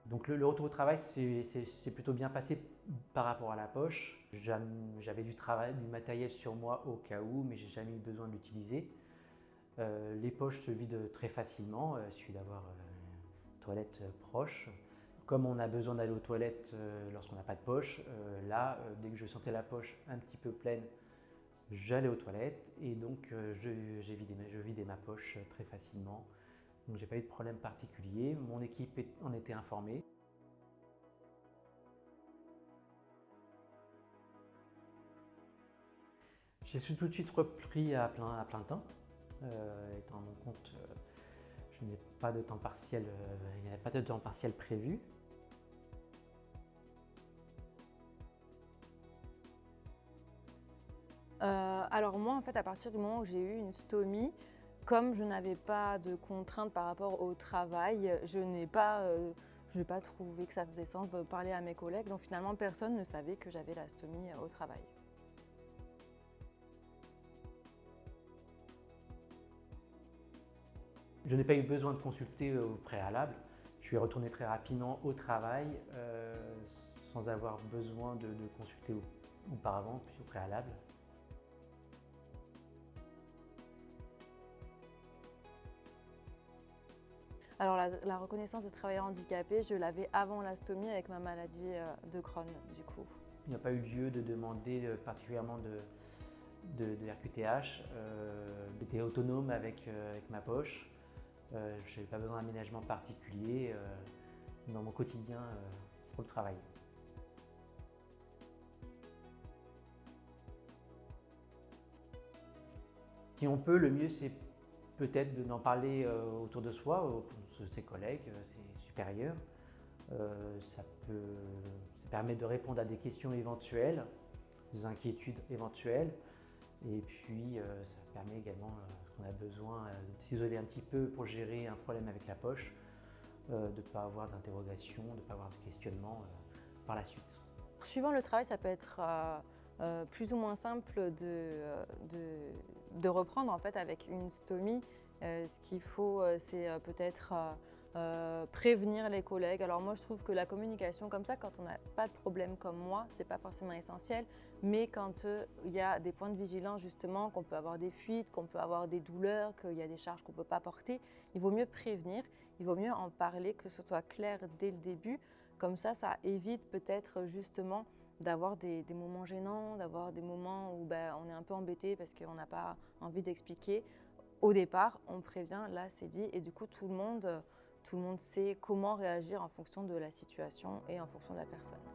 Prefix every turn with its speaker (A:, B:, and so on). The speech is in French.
A: Donc le retour au travail c'est plutôt bien passé par rapport à la poche. J'avais du matériel sur moi au cas où, mais j'ai jamais eu besoin de l'utiliser. Les poches se vident très facilement, il suffit d'avoir une toilette proche. Comme on a besoin d'aller aux toilettes lorsqu'on n'a pas de poche, dès que je sentais la poche un petit peu pleine, j'allais aux toilettes et donc je vidais ma poche très facilement. Donc j'ai pas eu de problème particulier, mon équipe en était informée. J'ai tout de suite repris à plein temps. Étant à mon compte, je n'ai pas de temps partiel, il n'y avait pas de temps partiel prévu.
B: Alors moi, en fait, à partir du moment où j'ai eu une stomie, comme je n'avais pas de contraintes par rapport au travail, je n'ai pas trouvé que ça faisait sens de parler à mes collègues. Donc finalement, personne ne savait que j'avais la stomie au travail.
A: Je n'ai pas eu besoin de consulter au préalable. Je suis retourné très rapidement au travail sans avoir besoin de consulter auparavant, puis au préalable.
B: Alors la reconnaissance de travailleur handicapé, je l'avais avant la stomie avec ma maladie de Crohn, du coup.
A: Il n'y a pas eu lieu de demander particulièrement de RQTH. J'étais autonome avec ma poche. Je n'avais pas besoin d'aménagement particulier dans mon quotidien pour le travail. Si on peut, le mieux c'est peut-être d'en parler autour de soi, ses collègues, ses supérieurs. Ça permet de répondre à des questions éventuelles, des inquiétudes éventuelles. Et puis ça permet également, quand on a besoin de s'isoler un petit peu pour gérer un problème avec la poche, de ne pas avoir d'interrogation, de ne pas avoir de questionnement par la suite.
B: Suivant le travail, ça peut être plus ou moins simple de reprendre en fait avec une stomie. Ce qu'il faut, c'est peut-être prévenir les collègues. Alors moi, je trouve que la communication comme ça, quand on n'a pas de problème comme moi, c'est pas forcément essentiel. Mais quand il y a des points de vigilance justement, qu'on peut avoir des fuites, qu'on peut avoir des douleurs, qu'il y a des charges qu'on ne peut pas porter, il vaut mieux prévenir, il vaut mieux en parler, que ce soit clair dès le début. Comme ça évite peut-être justement d'avoir des moments gênants, d'avoir des moments où on est un peu embêté parce qu'on n'a pas envie d'expliquer. Au départ, on prévient, là c'est dit, et du coup tout le monde sait comment réagir en fonction de la situation et en fonction de la personne.